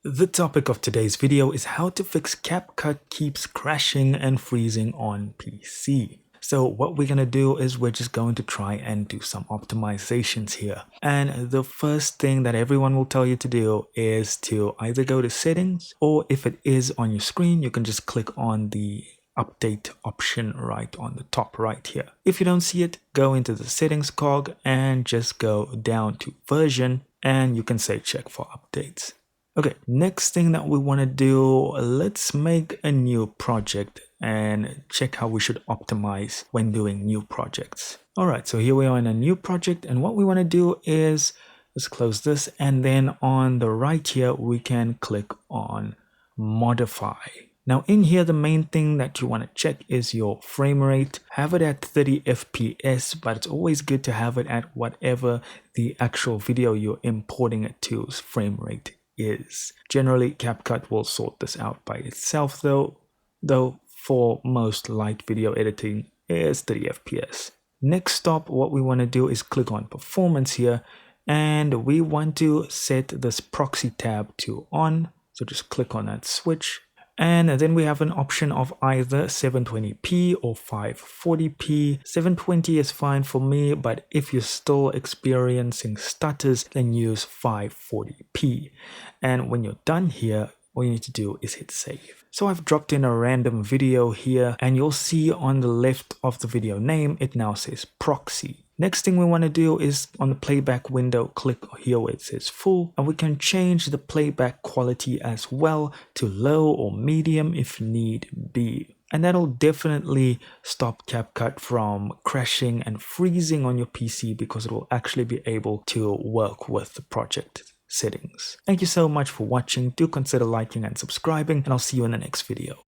The topic of today's video is how to fix CapCut keeps crashing and freezing on PC. So what we're going to do is we're just going to try and do some optimizations here. And the first thing that everyone will tell you to do is to either go to settings, or if it is on your screen, you can just click on the update option right on the top right here. If you don't see it, go into the settings cog and just go down to version, and you can say check for updates. Okay, next thing that we want to do, let's make a new project and check how we should optimize when doing new projects. All right, so here we are in a new project, and what we want to do is let's close this, and then on the right here we can click on modify. Now in here, the main thing that you want to check is your frame rate. Have it at 30 FPS, but it's always good to have it at whatever the actual video you're importing it to's frame rate is. Generally, CapCut will sort this out by itself though for most light video editing is 30 FPS. Next up, what we want to do is click on performance here, and we want to set this proxy tab to on. So just click on that switch. And then we have an option of either 720p or 540p. 720 is fine for me, but if you're still experiencing stutters, then use 540p. And when you're done here, all you need to do is hit save. So I've dropped in a random video here, and you'll see on the left of the video name, it now says proxy. Next thing we want to do is on the playback window, click here where it says full, and we can change the playback quality as well to low or medium if need be. And that'll definitely stop CapCut from crashing and freezing on your PC, because it will actually be able to work with the project settings. Thank you so much for watching. Do consider liking and subscribing, and I'll see you in the next video.